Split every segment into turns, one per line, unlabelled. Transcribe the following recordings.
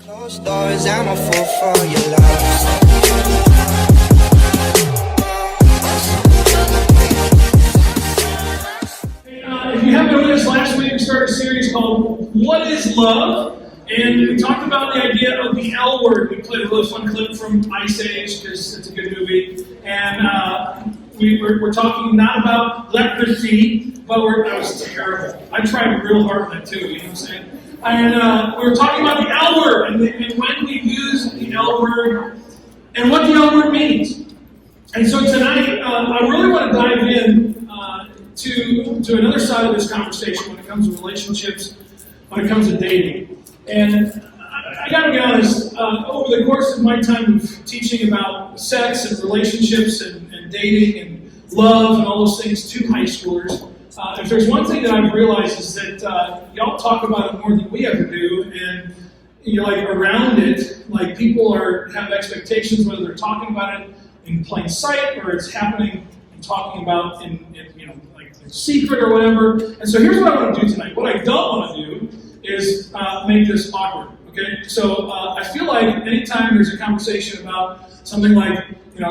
Closed doors, I'm a fool for your love.
If you haven't noticed, last week we started a series called What is Love? And we talked about the idea of the L word. We played a really fun clip from Ice Age because it's a good movie. And we're talking not about leprosy, but that was terrible. I tried real hard on that too, you know what I'm saying? And we were talking about the L word and when we use the L word and what the L word means. And so tonight, I really want to dive in to another side of this conversation when it comes to relationships, when it comes to dating. And I got to be honest, over the course of my time of teaching about sex and relationships and dating and love and all those things to high schoolers, if there's one thing that I've realized is that y'all talk about it more than we ever do, and you're like around it, like people have expectations whether they're talking about it in plain sight or it's happening and talking about in secret or whatever. And so here's what I want to do tonight. What I don't want to do is make this awkward. Okay, so I feel like anytime there's a conversation about something like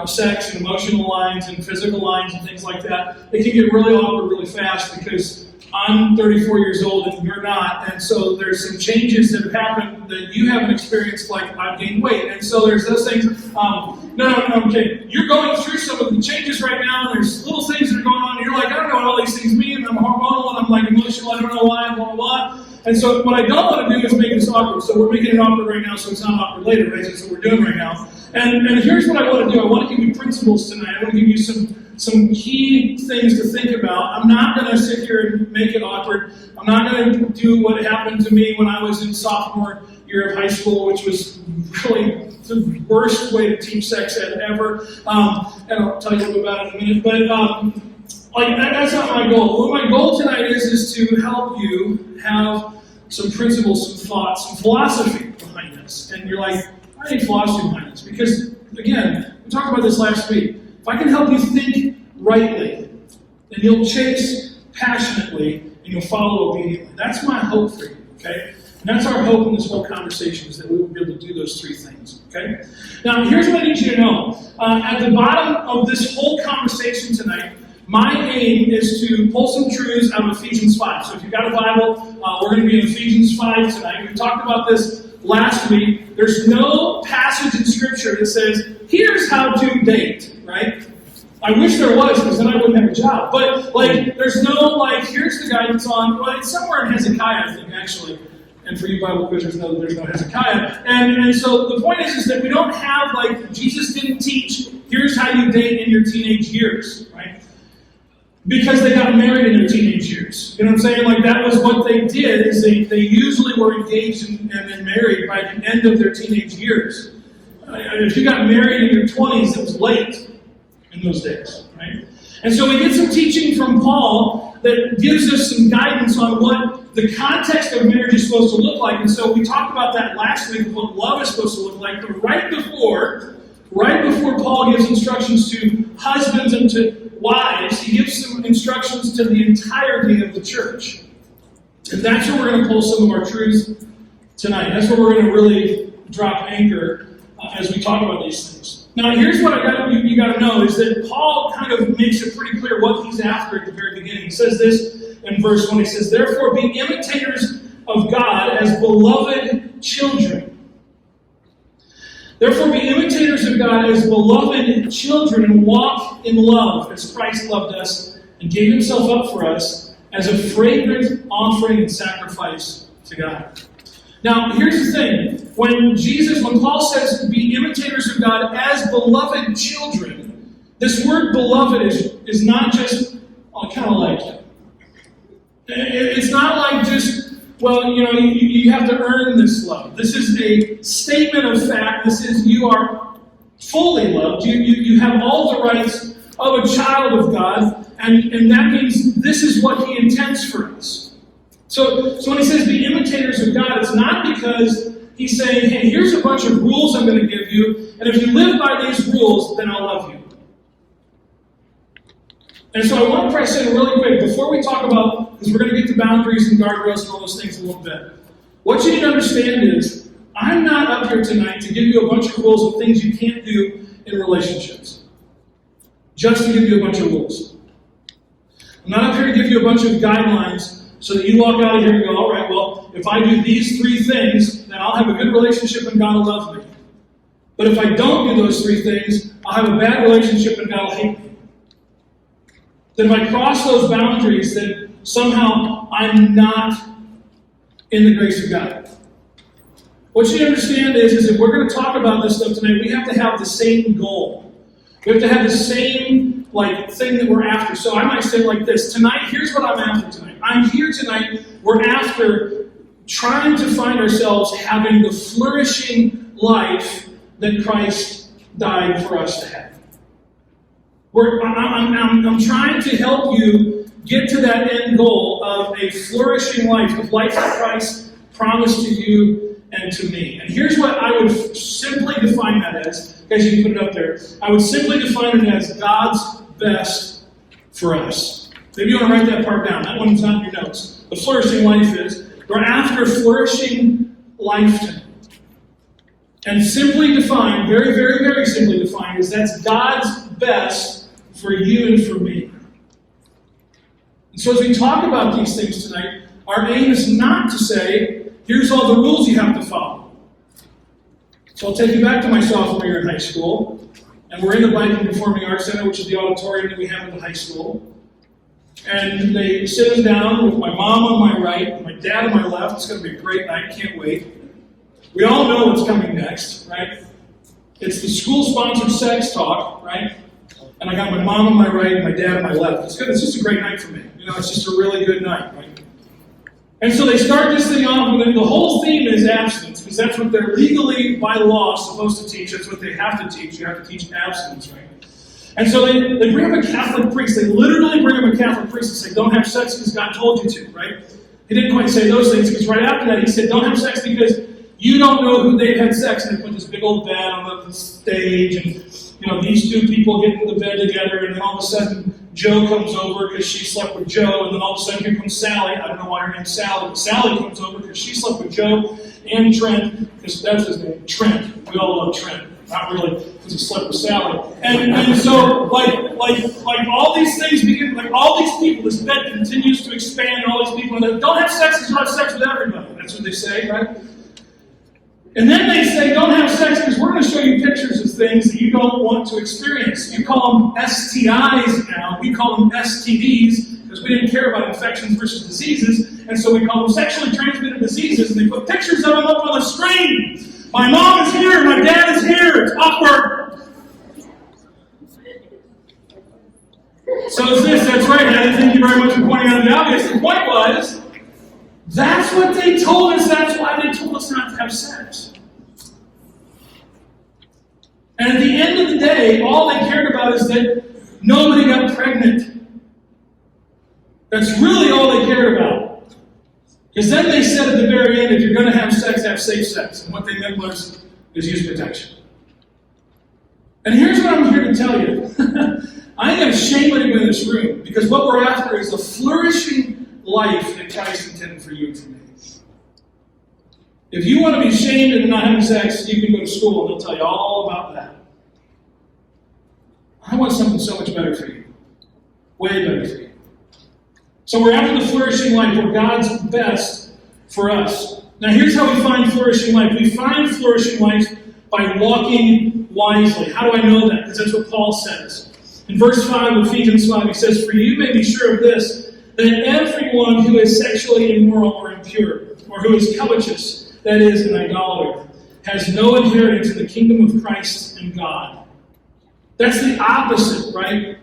sex and emotional lines and physical lines and things like that, it can get really awkward really fast because I'm 34 years old and you're not, and so there's some changes that have happened that you haven't experienced, like I've gained weight, and so there's those things. Okay, you're going through some of the changes right now, and there's little things that are going on, and you're like, I don't know what all these things mean, and I'm hormonal, and I'm like emotional, I don't know why, and blah, blah, blah. And so what I don't want to do is make this awkward. So we're making it awkward right now, so it's not awkward later, right? That's what we're doing right now. And here's what I want to do. I want to give you principles tonight. I want to give you some key things to think about. I'm not going to sit here and make it awkward. I'm not going to do what happened to me when I was in sophomore year of high school, which was really the worst way to teach sex ed ever. And I'll tell you a little bit about it in a minute. But that's not my goal. What my goal tonight is to help you have some principles, some thoughts, some philosophy behind this. And you're like, I need philosophy behind this. Because, again, we talked about this last week. If I can help you think rightly, then you'll chase passionately and you'll follow obediently. That's my hope for you, okay? And that's our hope in this whole conversation, is that we will be able to do those three things, okay? Now, here's what I need you to know. At the bottom of this whole conversation tonight, my aim is to pull some truths out of Ephesians 5. So if you've got a Bible, we're going to be in Ephesians 5 tonight. We talked about this last week. There's no passage in Scripture that says, here's how to date, right? I wish there was, because then I wouldn't have a job. But, there's no, here's the guidance on, it's somewhere in Hezekiah, I think, actually. And for you Bible quizzers know that there's no Hezekiah. And so the point is that we don't have, Jesus didn't teach, here's how you date in your teenage years, right? Because they got married in their teenage years. You know what I'm saying? That was what they did, is they usually were engaged and then married by the end of their teenage years. If you got married in your 20s, it was late in those days, right? And so we get some teaching from Paul that gives us some guidance on what the context of marriage is supposed to look like. And so we talked about that last week, what love is supposed to look like. But right before Paul gives instructions to husbands and to wives, he gives some instructions to the entirety of the church. And that's where we're going to pull some of our truths tonight. That's where we're going to really drop anchor as we talk about these things. Now, here's what you got to know, is that Paul kind of makes it pretty clear what he's after at the very beginning. He says this in verse 1. He says, therefore be imitators of God as beloved children. Therefore be imitators of God as beloved children and walk in love as Christ loved us and gave himself up for us as a fragrant offering and sacrifice to God. Now, here's the thing. When Paul says be imitators of God as beloved children, this word beloved is not just it's not like just, you have to earn this love. This is a statement of fact. This is, you are fully loved. You have all the rights of a child of God, and that means this is what he intends for us. So when he says be imitators of God, it's not because he's saying, hey, here's a bunch of rules I'm going to give you, and if you live by these rules, then I'll love you. And so I want to press in really quick before we talk about, because we're going to get to boundaries and guardrails and all those things in a little bit. What you need to understand is I'm not up here tonight to give you a bunch of rules of things you can't do in relationships. Just to give you a bunch of rules. I'm not up here to give you a bunch of guidelines so that you walk out of here and go, all right, well, if I do these 3 things, then I'll have a good relationship and God will love me. But if I don't do those 3 things, I'll have a bad relationship and God will hate me. That if I cross those boundaries, then somehow I'm not in the grace of God. What you understand is if we're going to talk about this stuff tonight, we have to have the same goal. We have to have the same thing that we're after. So I might say like this, tonight, here's what I'm after tonight. I'm here tonight, we're after trying to find ourselves having the flourishing life that Christ died for us to have. I'm trying to help you get to that end goal of a flourishing life, of life that Christ promised to you and to me. And here's what I would simply define that as, guys, you can put it up there. I would simply define it as God's best for us. Maybe you want to write that part down. That one's not in your notes. The flourishing life is, we're after flourishing life tonight. And simply defined, very, very, very simply defined, is that's God's best for you and for me. And so as we talk about these things tonight, our aim is not to say, here's all the rules you have to follow. So I'll take you back to my sophomore year in high school, and we're in the Bible and Performing Arts Center, which is the auditorium that we have at the high school. And they sit us down with my mom on my right, and my dad on my left. It's going to be a great night, can't wait. We all know what's coming next, right? It's the school-sponsored sex talk, right? And I got my mom on my right and my dad on my left. It's good. It's just a great night for me. It's just a really good night, right? And so they start this thing off, and the whole theme is abstinence, because that's what they're legally, by law, supposed to teach. That's what they have to teach. You have to teach abstinence, right? And so they bring up a Catholic priest. They literally bring up a Catholic priest and say, don't have sex because God told you to, right? He didn't quite say those things, because right after that he said, don't have sex because you don't know who they've had sex. And they put this big old bed on the stage, and these 2 people get into the bed together, and then all of a sudden Joe comes over because she slept with Joe, and then all of a sudden here comes Sally. I don't know why her name's Sally, but Sally comes over because she slept with Joe and Trent, because that's his name, Trent. We all love Trent. Not really, because he slept with Sally. And so, like all these things begin, like all these people, this bed continues to expand, and all these people, and they don't have sex because you have sex with everybody. That's what they say, right? And then they say, don't have sex because we're going to show you pictures of things that you don't want to experience. You call them STIs now. We call them STDs because we didn't care about infections versus diseases. And so we call them sexually transmitted diseases. And they put pictures of them up on the screen. My mom is here. My dad is here. It's awkward. So is this. That's right, Heather. Thank you very much for pointing out the obvious. The point was, that's what they told us. That's why they told us not to have sex. And at the end of the day, all they cared about is that nobody got pregnant. That's really all they cared about. Because then they said at the very end, if you're going to have sex, have safe sex. And what they meant was use protection. And here's what I'm here to tell you. I ain't going to shame anyone in this room, because what we're after is a flourishing life that Christ intended for you and for me. If you want to be shamed into not having sex, you can go to school and they'll tell you all about that. I want something so much better for you. Way better for you. So we're after the flourishing life. We're God's best for us. Now here's how we find flourishing life. We find flourishing life by walking wisely. How do I know that? Because that's what Paul says. In verse 5 of Ephesians 5, he says, for you may be sure of this, that everyone who is sexually immoral or impure, or who is covetous, that is, an idolater, has no inheritance in the kingdom of Christ and God. That's the opposite, right?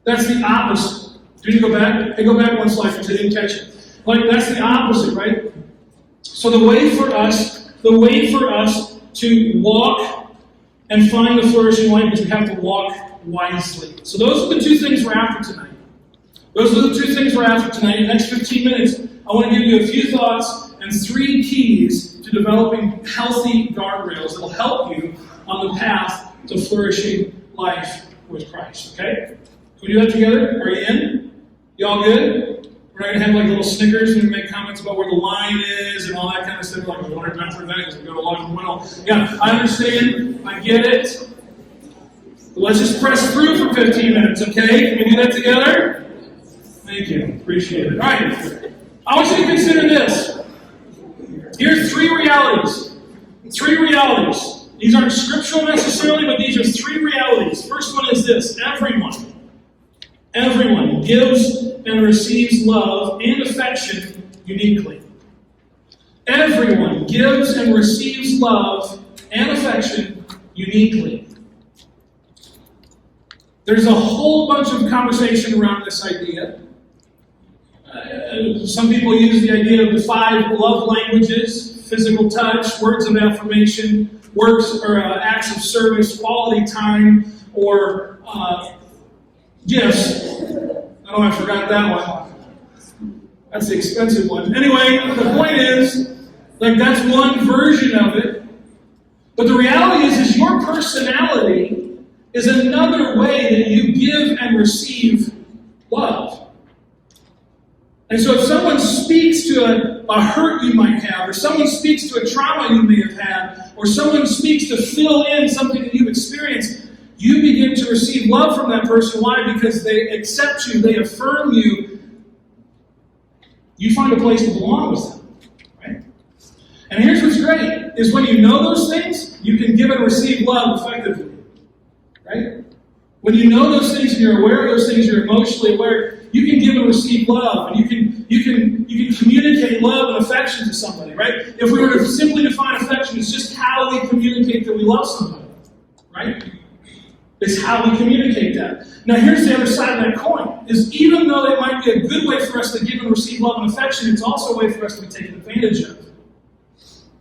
That's the opposite. Did you go back? Hey, go back one slide because I didn't catch it. That's the opposite, right? So the way for us to walk and find the flourishing life is we have to walk wisely. So those are the 2 things we're after tonight. Those are the 2 things we're after tonight. In the next 15 minutes, I want to give you a few thoughts and 3 keys to developing healthy guardrails that will help you on the path to flourishing life with Christ. Okay? Can we do that together? Are you in? You all good? We're not going to have like little Snickers and we make comments about where the line is and all that kind of stuff. Like, we don't have time for that because we go to lunch and well. Yeah, I understand. I get it. But let's just press through for 15 minutes, okay? Can we do that together? Thank you. Appreciate it. All right. I want you to consider this. Here's three realities. Three realities. These aren't scriptural necessarily, but these are three realities. First one is this. Everyone gives and receives love and affection uniquely. Everyone gives and receives love and affection uniquely. There's a whole bunch of conversation around this idea. Some people use the idea of the 5 love languages: physical touch, words of affirmation, works or acts of service, quality time, or gifts. Oh, I forgot that one. That's the expensive one. Anyway, the point is, like, that's one version of it. But the reality is your personality is another way that you give and receive love. And so if someone speaks to a hurt you might have, or someone speaks to a trauma you may have had, or someone speaks to fill in something that you've experienced, you begin to receive love from that person. Why? Because they accept you, they affirm you. You find a place to belong with them. Right? And here's what's great, is when you know those things, you can give and receive love effectively. Right? When you know those things and you're aware of those things, you're emotionally aware, you can give and receive love, and you can communicate love and affection to somebody, right? If we were to simply define affection, it's just how we communicate that we love somebody, right? It's how we communicate that. Now here's the other side of that coin, is even though it might be a good way for us to give and receive love and affection, it's also a way for us to be taken advantage of.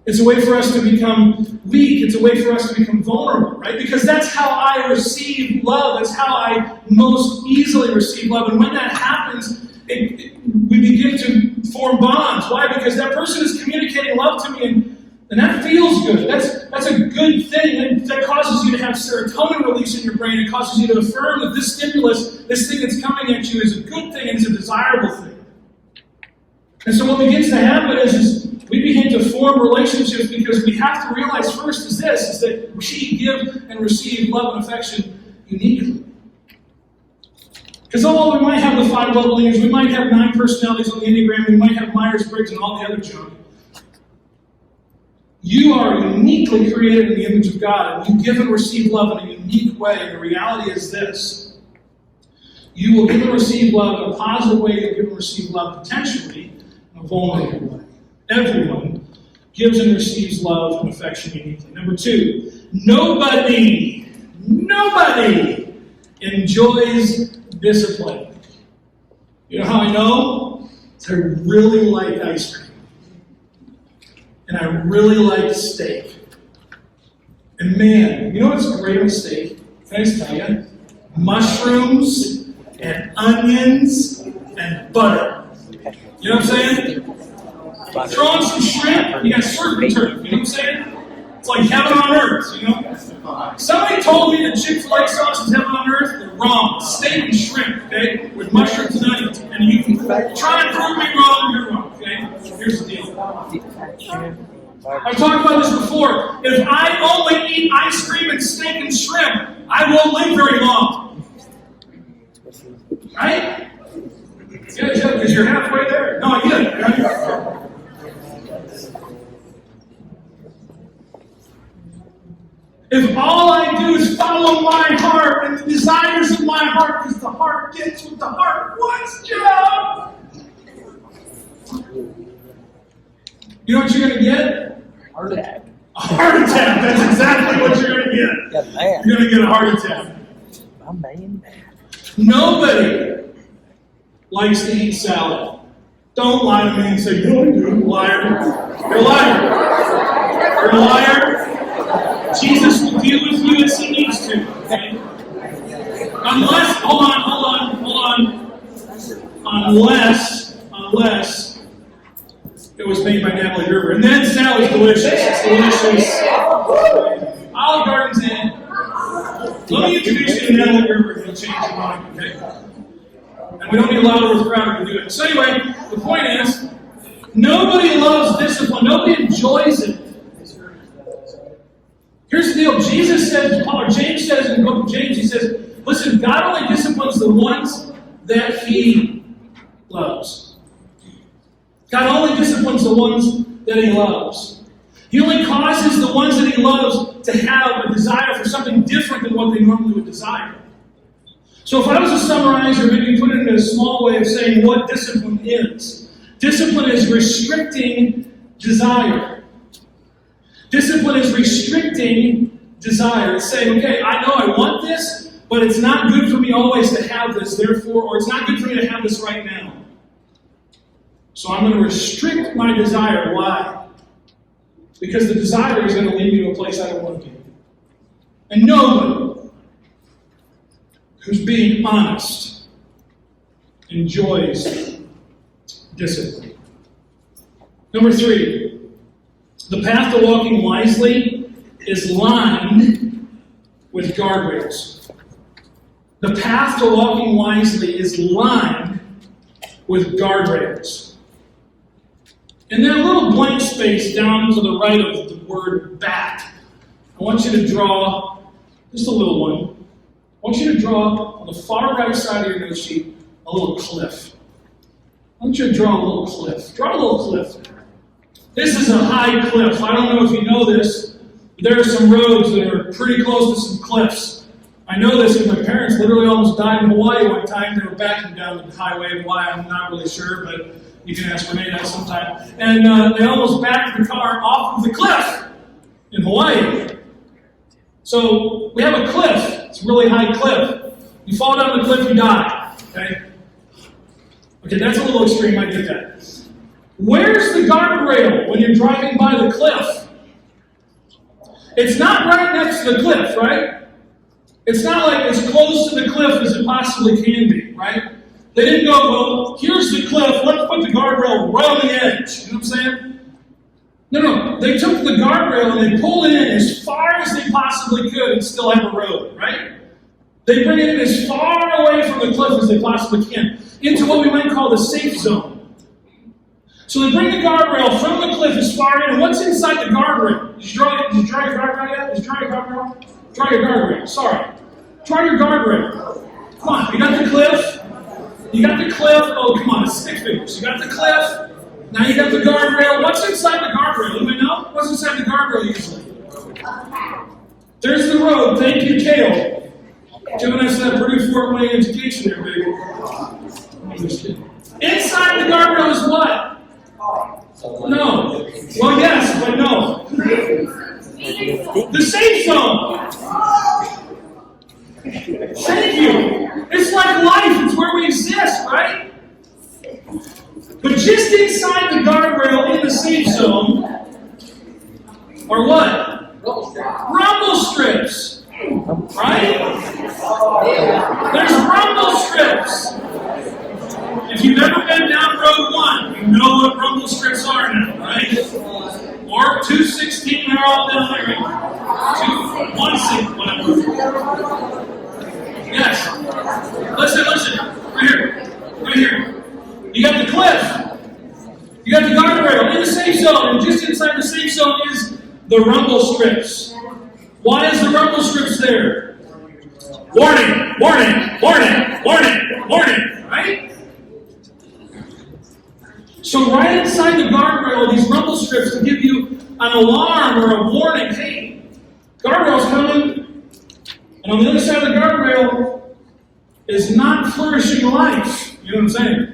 It's a way for us to become weak. It's a way for us to become vulnerable, right? Because that's how I receive love. That's how I most easily receive love. And when that happens, we begin to form bonds. Why? Because that person is communicating love to me, and that feels good. That's a good thing. That causes you to have serotonin release in your brain. It causes you to affirm that this stimulus, this thing that's coming at you, is a good thing and is a desirable thing. And so what begins to happen is we begin to form relationships, because we have to realize first is that we give and receive love and affection uniquely. Because although we might have the 5 love languages, we might have 9 personalities on the Enneagram, we might have Myers-Briggs and all the other junk, you are uniquely created in the image of God, and you give and receive love in a unique way. And the reality is this: you will give and receive love in a positive way, you'll give and receive love potentially in a vulnerable way. Everyone gives and receives love and affection uniquely. Number 2, nobody enjoys discipline. You know how I know? I really like ice cream. And I really like steak. And man, you know what's great with steak? Can I just tell you? Mushrooms and onions and butter. You know what I'm saying? Throw on some shrimp, you got surf and turf. You know what I'm saying? It's like heaven on earth, you know? Somebody told me that Chick-fil-A sauce is heaven on earth. They're wrong. Steak and shrimp, okay? With mushrooms and onions. And you can try and prove me wrong, you're wrong, okay? Here's the deal. I've talked about this before. If I only eat ice cream and steak and shrimp, I won't live very long. Right? Yeah, because you're halfway there. No, I get it. Right? If all I do is follow my heart and the desires of my heart, because the heart gets what the heart wants, Joe. You know what you're going to get?
Heart attack.
A heart attack. That's exactly what you're going to get.
Yeah, man.
You're going to get a heart attack.
I'm man.
Nobody likes to eat salad. Don't lie to me and say, no, I do. Liar. You're a liar. You're a liar. Jesus will deal with you as he needs to. Okay? Unless, hold on. Unless it was made by Natalie Gerber. And then salad's delicious. It's delicious. Olive Garden's in. Let me introduce you to Natalie Gerber if you change your mind, okay? And we don't need a loud overcrowding to do it. So anyway, the point is, nobody loves discipline. Nobody enjoys it. Here's the deal. Jesus says, or James says in the book of James, he says, listen, God only disciplines the ones that he loves. God only disciplines the ones that he loves. He only causes the ones that he loves to have a desire for something different than what they normally would desire. So if I was to summarize or maybe put it in a small way of saying what discipline is restricting desire. Discipline is restricting desire. It's saying, okay, I know I want this, but it's not good for me always to have this, therefore, or it's not good for me to have this right now. So I'm going to restrict my desire. Why? Because the desire is going to lead me to a place I don't want to be. And nobody who's being honest enjoys discipline. Number 3, the path to walking wisely is lined with guardrails. The path to walking wisely is lined with guardrails. In that little blank space down to the right of the word bat, I want you to draw just a little one. I want you to draw on the far right side of your note sheet a little cliff. I want you to draw a little cliff. Draw a little cliff there. This is a high cliff. I don't know if you know this. There are some roads that are pretty close to some cliffs. I know this because my parents literally almost died in Hawaii one time. They were backing down the highway. Why, I'm not really sure, but you can ask Renee that sometime. And they almost backed the car off of the cliff in Hawaii. So we have a cliff. It's a really high cliff. You fall down the cliff, you die. Okay? Okay, that's a little extreme. I get that. Where's the guardrail when you're driving by the cliff? It's not right next to the cliff, right? It's not like as close to the cliff as it possibly can be, right? They didn't go, well, here's the cliff, let's put the guardrail right on the edge. You know what I'm saying? No. They took the guardrail and they pulled it in as far as they possibly could and still have a road, right? They bring it in as far away from the cliff as they possibly can, into what we might call the safe zone. So they bring the guardrail from the cliff as far in, and what's inside the guardrail? Did you draw your guardrail yet? Did you draw your guardrail? Draw your guardrail, sorry. Draw your guardrail. Come on, you got the cliff. You got the cliff. Oh, come on, it's stick figures. You got the cliff. Now you got the guardrail. What's inside the guardrail? Anybody know? What's inside the guardrail usually? There's the road. Thank you, Kale. Giving us that pretty Fort Wayne education there, baby. I'm just kidding. Inside the guardrail is what? No. Well, yes, but no. The safe zone. Thank you. It's like life. It's where we exist, right? But just inside the guardrail in the safe zone are what? Rumble strips. Right? There's rumble strips. If you've ever been down Road 1, you know what rumble strips are now, right? Or 216, they're all down there. 216, whatever. Yes. Listen. Right here. You got the cliff. You got the guardrail in the safe zone, and just inside the safe zone is the rumble strips. Why is the rumble strips there? Warning, right? So right inside the guardrail are these rumble strips to give you an alarm or a warning. Hey, guardrail's coming. And on the other side of the guardrail is not flourishing life. You know what I'm saying?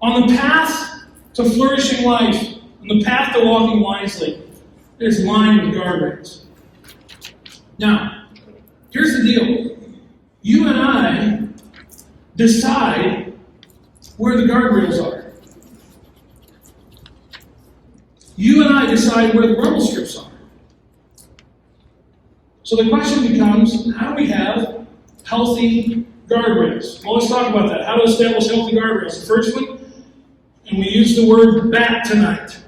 On the path to flourishing life, on the path to walking wisely, there's lined with guardrails. Now, here's the deal. You and I decide where the guardrails are. You and I decide where the rumble strips are. So the question becomes, how do we have healthy guardrails? Well, let's talk about that. How to establish healthy guardrails. The first one, and we use the word bat tonight,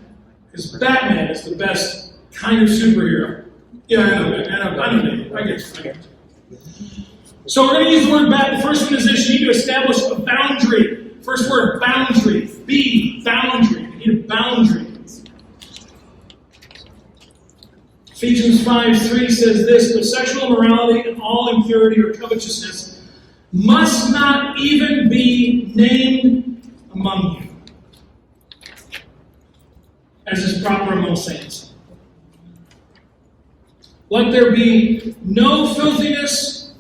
because Batman is the best kind of superhero. Yeah, I know, I get it. So we're going to use the word bound. The first one is this: you need to establish a boundary. First word, boundary. B, boundary. You need a boundary. Ephesians 5:3 says this: but sexual immorality and all impurity or covetousness must not even be named among you, as is proper among saints. Let there be no filthiness,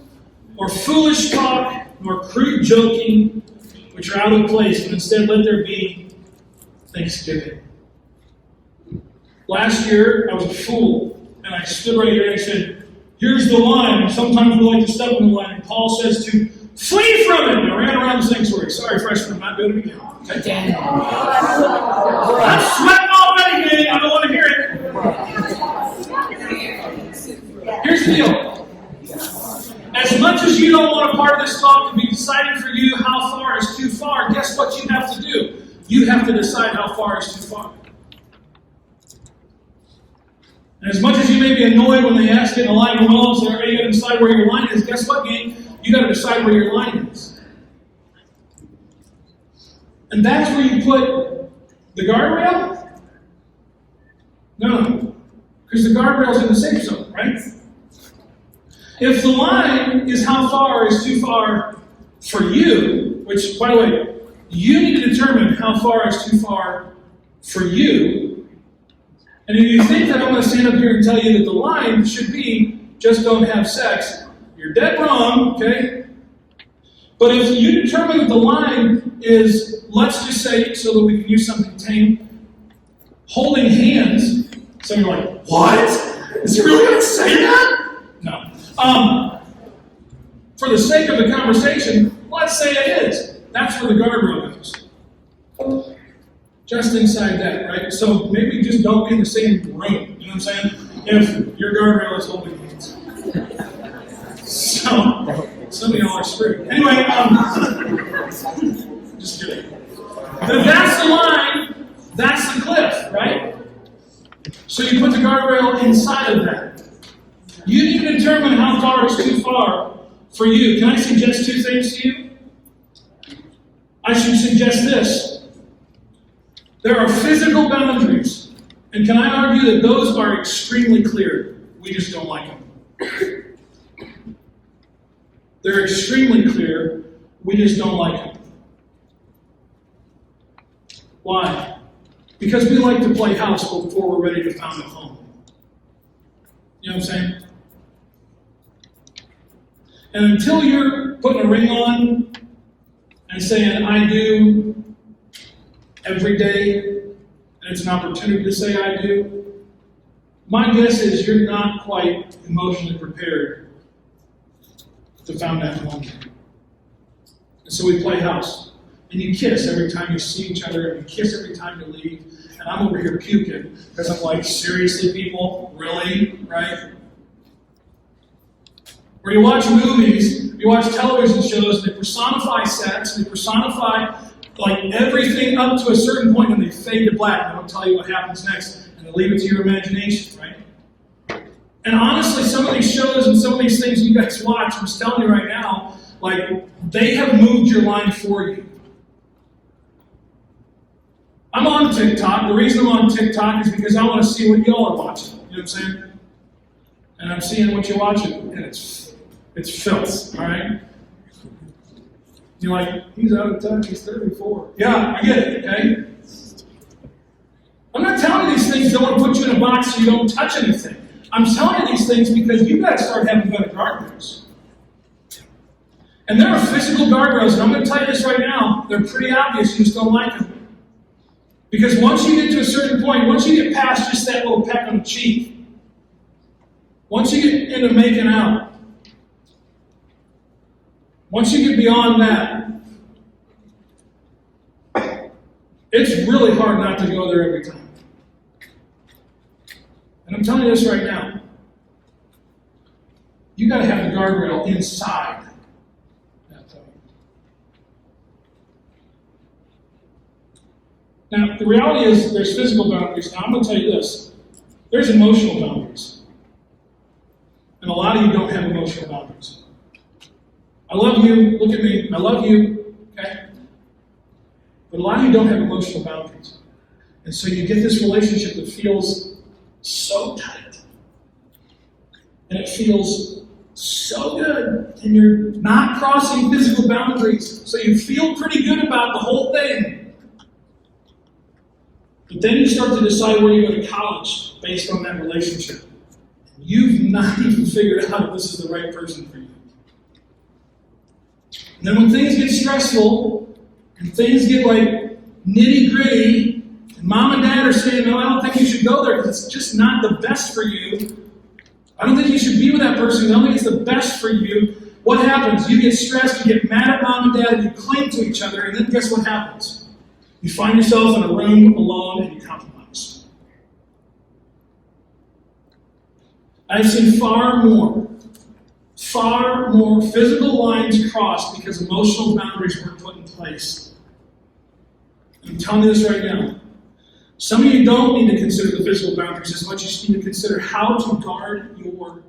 or foolish talk, nor crude joking, which are out of place, but instead let there be thanksgiving. Last year, I was a fool, and I stood right here and I said, here's the line. And sometimes we like to step on the line, and Paul says to flee from it. And I ran around the sanctuary. Sorry, freshman, I'm not doing it again. Okay? I'm sweating already, gang. I don't want to hear it. Here's the deal. As much as you don't want a part of this talk to be deciding for you how far is too far, guess what you have to do? You have to decide how far is too far. And as much as you may be annoyed when they ask you in the line of well, so are you going to decide where your line is? Guess what, gang? You got to decide where your line is. And that's where you put the guardrail? No. Because the guardrail's in the safe zone, right? If the line is how far is too far for you, which, by the way, you need to determine how far is too far for you. And if you think that I'm going to stand up here and tell you that the line should be just don't have sex, you're dead wrong, okay? But if you determine that the line is, let's just say, so that we can use something tame, holding hands, so you're like, what? Is he really going to say that? No. For the sake of the conversation, let's say it is. That's where the guardrail goes. Just inside that, right? So maybe just don't be in the same room. You know what I'm saying? If your guardrail is holding hands. So, some of y'all are screwed. Anyway, just kidding. But that's the line, that's the cliff, right? So you put the guardrail inside of that. You need to determine how far is too far for you. Can I suggest two things to you? I should suggest this. There are physical boundaries. And can I argue that those are extremely clear? We just don't like them. They're extremely clear. We just don't like them. Why? Because we like to play house before we're ready to found a home. You know what I'm saying? And until you're putting a ring on and saying, I do every day, and it's an opportunity to say I do, my guess is you're not quite emotionally prepared to found that home. And so we play house. And you kiss every time you see each other, and you kiss every time you leave. And I'm over here puking, because I'm like, seriously, people? Really? Right? Or you watch movies, you watch television shows, they personify sex, they personify like everything up to a certain point, and they fade to black. They don't tell you what happens next, and they leave it to your imagination, right? And honestly, some of these shows and some of these things you guys watch, I'm just telling you right now, like, they have moved your line for you. I'm on TikTok. The reason I'm on TikTok is because I want to see what y'all are watching. You know what I'm saying? And I'm seeing what you're watching, and it's filth, all right? You're like, he's out of touch, he's 34. Yeah, I get it, okay? I'm not telling you these things that I want to put you in a box so you don't touch anything. I'm telling you these things because you got to start having better guardrails. And there are physical guardrails, and I'm going to tell you this right now, they're pretty obvious, you just don't like them. Because once you get to a certain point, once you get past just that little peck on the cheek, once you get into making out, once you get beyond that, it's really hard not to go there every time. And I'm telling you this right now. You got to have the guardrail inside that thing. Now, the reality is there's physical boundaries. Now, I'm going to tell you this. There's emotional boundaries. And a lot of you don't have emotional boundaries. I love you. Look at me. I love you. Okay? But a lot of you don't have emotional boundaries. And so you get this relationship that feels so tight. And it feels so good. And you're not crossing physical boundaries. So you feel pretty good about the whole thing. But then you start to decide where you go to college based on that relationship. You've not even figured out if this is the right person for you. And then when things get stressful, and things get like nitty-gritty, and mom and dad are saying, no, I don't think you should go there because it's just not the best for you. I don't think you should be with that person. I don't think it's the best for you. What happens? You get stressed, you get mad at mom and dad, and you cling to each other, and then guess what happens? You find yourself in a room alone and you compromise. I've seen far more physical lines crossed because emotional boundaries weren't put in place. I'm telling you this right now. Some of you don't need to consider the physical boundaries as much as you need to consider how to guard your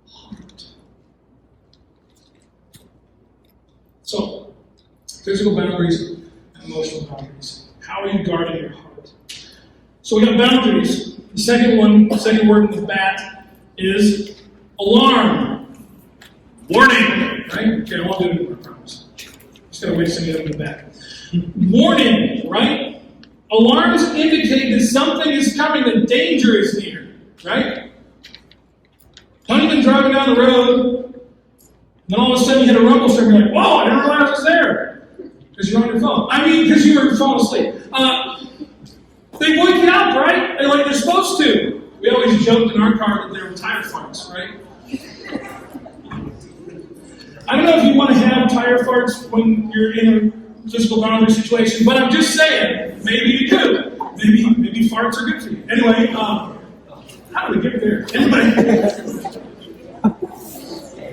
heart. So, physical boundaries and emotional boundaries. How are you guarding your heart? So we got boundaries. The second word in the bat is alarm. Warning, right? Okay, I won't do it anymore, I promise. Just gotta wait to send it up in the back. Warning, right? Alarms indicate that something is coming, that danger is near, right? How many been driving down the road, and then all of a sudden you hit a rumble strip, and you're like, whoa, I didn't realize it was there. Because you're on your phone. Because you were falling asleep. They wake you up, right? They're supposed to. We always joked in our car that they were tire farts, right? I don't know if you want to have tire farts when you're in a physical boundary situation, but I'm just saying, maybe you do. Maybe farts are good for you. Anyway, how do we get there? Anyway,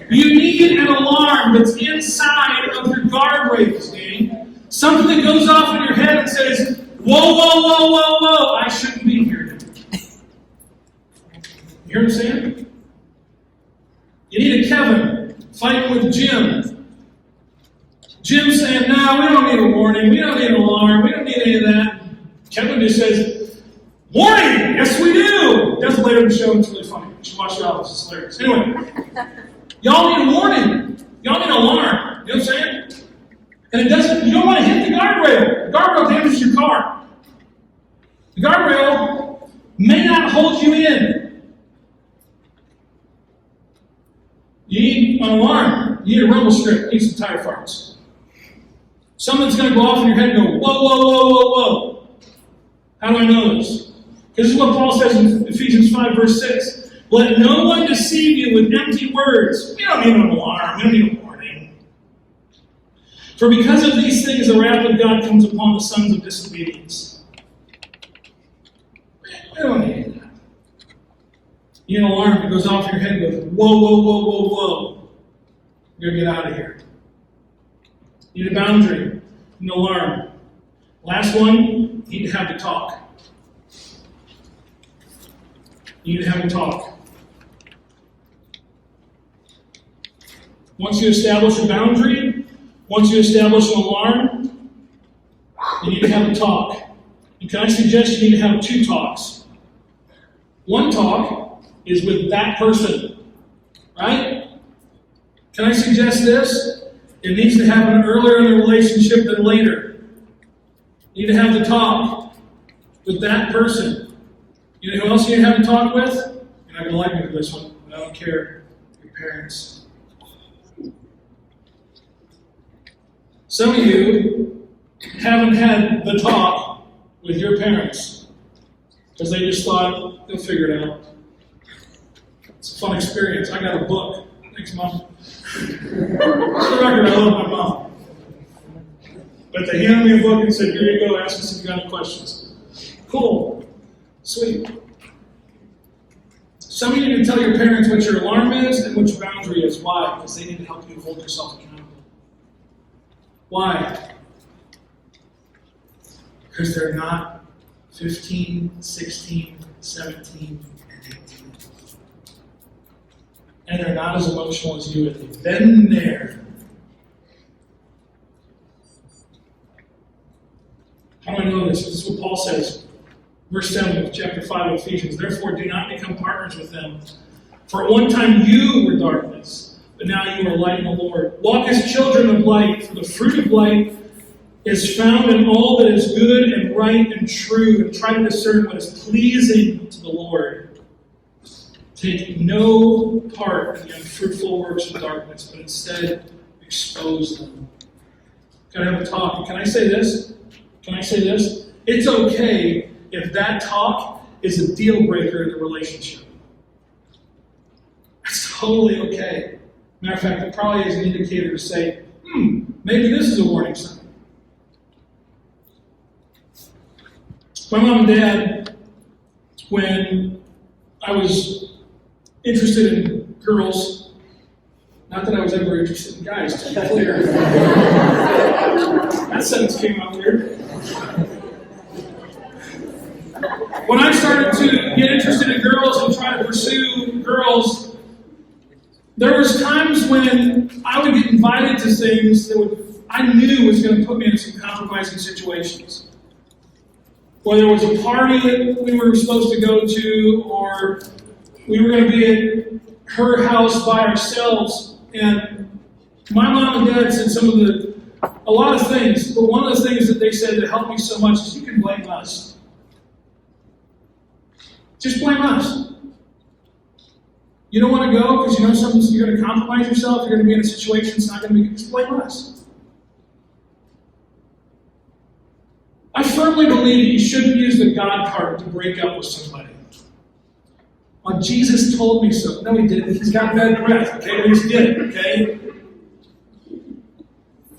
you need an alarm that's inside of your guardrails, gang. Something that goes off in your head and says, whoa, whoa, whoa, whoa, whoa, I shouldn't be here. You hear what I'm saying? You need a Kevin fighting with Jim. Jim saying, no, we don't need a warning, we don't need an alarm, we don't need any of that. Kevin just says, warning! Yes, we do! That's later in the show, it's really funny. You should watch it out, it's hilarious. Anyway, y'all need a warning. Y'all need an alarm. You know what I'm saying? And you don't want to hit the guardrail. The guardrail damages your car. The guardrail may not hold you in. You need an alarm. You need a rumble strip. You need some tire farts. Something's going to go off in your head and go, whoa, whoa, whoa, whoa, whoa. How do I know this? Because this is what Paul says in Ephesians 5, verse 6. Let no one deceive you with empty words. We don't need an alarm. We don't need a warning. For because of these things, the wrath of God comes upon the sons of disobedience. We don't need that. You need an alarm that goes off in your head and goes, whoa, whoa, whoa, whoa, whoa. You're going to get out of here. You need a boundary. You need an alarm. Last one, you need to have the talk. You need to have a talk. Once you establish a boundary, once you establish an alarm, you need to have a talk. And can I suggest you need to have 2 talks? One talk is with that person, right? Can I suggest this? It needs to happen earlier in the relationship than later. You need to have the talk with that person. You know who else you need to have a talk with? You're not going to like me for this one, but I don't care. Your parents. Some of you haven't had the talk with your parents because they just thought they'll figure it out. It's a fun experience. I got a book. Thanks, Mom. For the record, I love my mom. But they handed me a book and said, here you go, ask us if you got any questions. Cool. Sweet. Some of you need to tell your parents what your alarm is and what your boundary is. Why? Because they need to help you hold yourself accountable. Why? Because they're not 15, 16, 17, and 18. And they're not as emotional as you, and they've been there. Paul says. Verse 7 of chapter 5 of Ephesians. Therefore, do not become partners with them. For at one time you were darkness, but now you are light in the Lord. Walk as children of light, for the fruit of light is found in all that is good and right and true, and try to discern what is pleasing to the Lord. Take no part in the unfruitful works of darkness, but instead expose them. Can I have a talk? Can I say this? It's okay if that talk is a deal breaker in the relationship. It's totally okay. Matter of fact, it probably is an indicator to say, maybe this is a warning sign. My mom and dad, when I was interested in girls, not that I was ever interested in guys, to be clear. That sentence came out weird. When I started to get interested in girls and try to pursue girls, there was times when I would get invited to things that I knew was going to put me in some compromising situations. Whether it was a party that we were supposed to go to, or we were going to be at her house by ourselves. And my mom and dad said a lot of things, but one of the things that they said that helped me so much is you can blame us. Just blame us. You don't want to go because you know you're going to compromise yourself, you're going to be in a situation that's not going to be, just blame us. I firmly believe you shouldn't use the God card to break up with somebody. Well, Jesus told me so. No, he didn't. He's got bad breath. Okay, he did. Okay.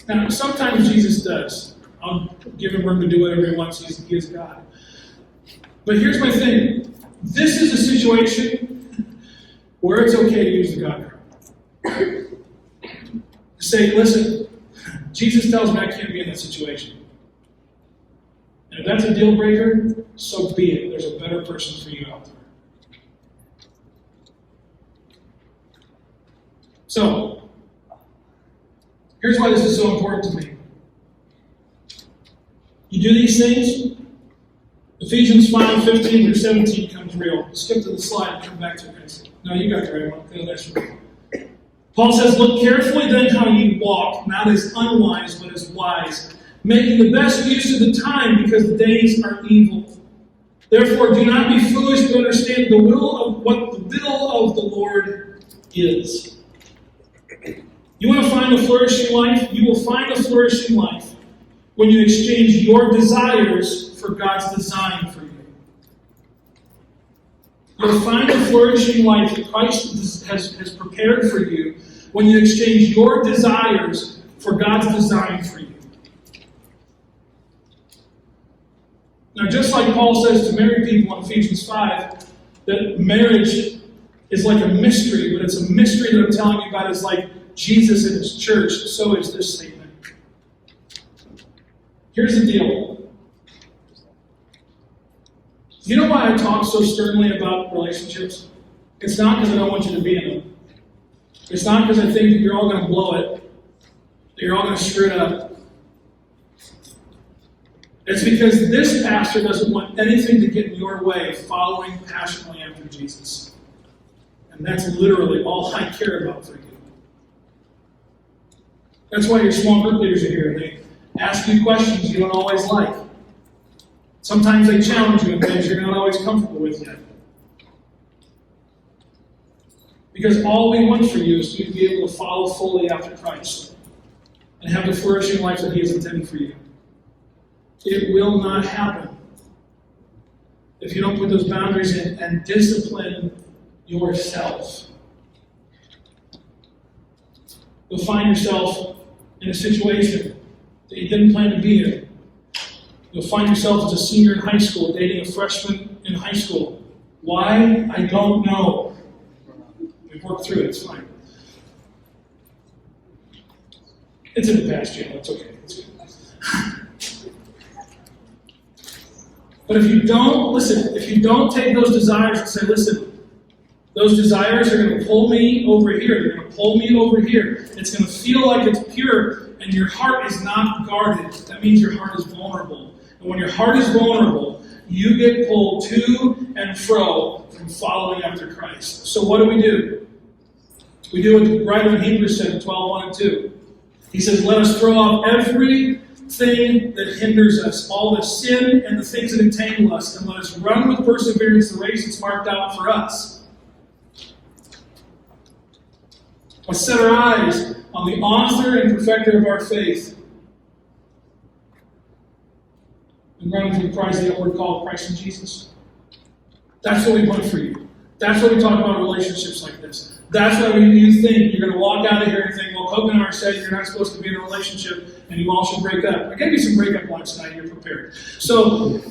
Now, sometimes Jesus does. I'll give him room to do whatever he wants. He is God. But here's my thing. This is a situation where it's okay to use the God card. Say, listen, Jesus tells me I can't be in that situation. And if that's a deal breaker, so be it. There's a better person for you out there. So, here's why this is so important to me. You do these things, Ephesians 5, 15 through 17 comes real. Skip to the slide and come back to it, guys. No, you got the right one. Go to the next one. Paul says, look carefully then how you walk, not as unwise, but as wise, making the best use of the time because the days are evil. Therefore, do not be foolish, but understand what the will of the Lord is. You want to find a flourishing life? You will find a flourishing life when you exchange your desires for God's design for you. You'll find a flourishing life that Christ has prepared for you when you exchange your desires for God's design for you. Now, just like Paul says to married people in Ephesians 5, that marriage is like a mystery, but it's a mystery that I'm telling you about is like Jesus and his church, so is this statement. Here's the deal. You know why I talk so sternly about relationships? It's not because I don't want you to be in them. It's not because I think that you're all going to blow it, that you're all going to screw it up. It's because this pastor doesn't want anything to get in your way of following passionately after Jesus. And that's literally all I care about for you. That's why your small group leaders are here. They ask you questions you don't always like. Sometimes they challenge you in things you're not always comfortable with yet. Because all we want for you is you to be able to follow fully after Christ and have the flourishing life that he has intended for you. It will not happen if you don't put those boundaries in and discipline yourself. You'll find yourself in a situation that you didn't plan to be in. You'll find yourself as a senior in high school dating a freshman in high school. Why? I don't know. We've worked through it. It's fine. It's in the past, It's okay. It's good. But if you don't take those desires and say, listen, those desires are going to pull me over here. They're going to pull me over here. It's going to feel like it's pure, and your heart is not guarded. That means your heart is vulnerable. And when your heart is vulnerable, you get pulled to and fro from following after Christ. So what do? We do what the writer in Hebrews said in 12:1 and 2. He says, let us throw off everything that hinders us, all the sin and the things that entangle us, and let us run with perseverance the race that's marked out for us. Let's set our eyes on the author and perfecter of our faith, and running to the prize of the upward call of Christ and Jesus. That's what we want for you. That's why we talk about relationships like this. That's why you think you're going to walk out of here and think, well, Coke and I said you're not supposed to be in a relationship and you all should break up. I gave you some breakup lines tonight, you're prepared. So,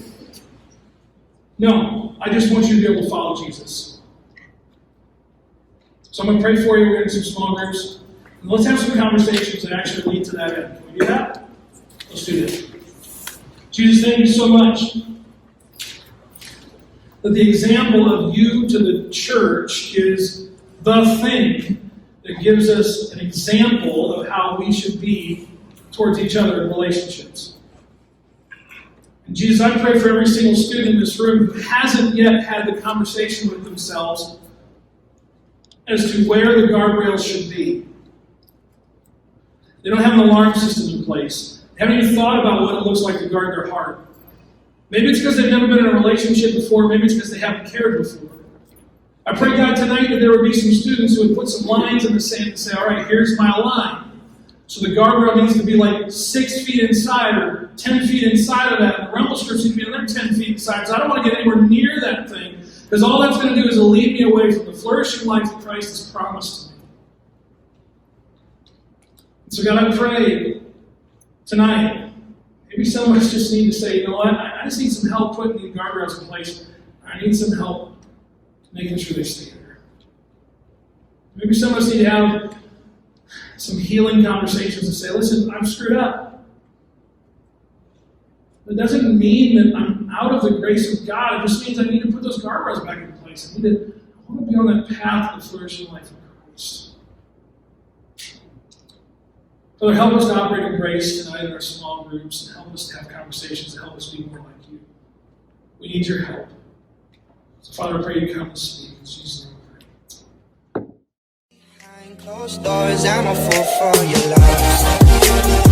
no, I just want you to be able to follow Jesus. So I'm going to pray for you. We're going to do some small groups. And let's have some conversations that actually lead to that end. Can we do that? Let's do this. Jesus, thank you so much that the example of you to the church is the thing that gives us an example of how we should be towards each other in relationships. And Jesus, I pray for every single student in this room who hasn't yet had the conversation with themselves as to where the guardrails should be. They don't have an alarm system in place. They haven't even thought about what it looks like to guard their heart. Maybe it's because they've never been in a relationship before. Maybe it's because they haven't cared before. I pray, God, tonight that there would be some students who would put some lines in the sand and say, all right, here's my line. So the guardrail needs to be like 6 feet inside or 10 feet inside of that. And the rumble strips need to be another 10 feet inside. So I don't want to get anywhere near that thing, because all that's going to do is lead me away from the flourishing life that Christ has promised to me. And so God, I pray tonight, maybe some of us just need to say, you know what, I just need some help putting the guardrails in place. I need some help making sure they stay there. Maybe some of us need to have some healing conversations and say, listen, I'm screwed up. It doesn't mean that I'm out of the grace of God. It just means I need to put those guardrails back in place. I want to be on that path of the flourishing life of Christ. Father, help us to operate in grace tonight in our small groups, and help us to have conversations that help us be more like you. We need your help. So, Father, I pray you come and speak. In Jesus' name we pray.
Behind closed doors, I'm a fool for your love.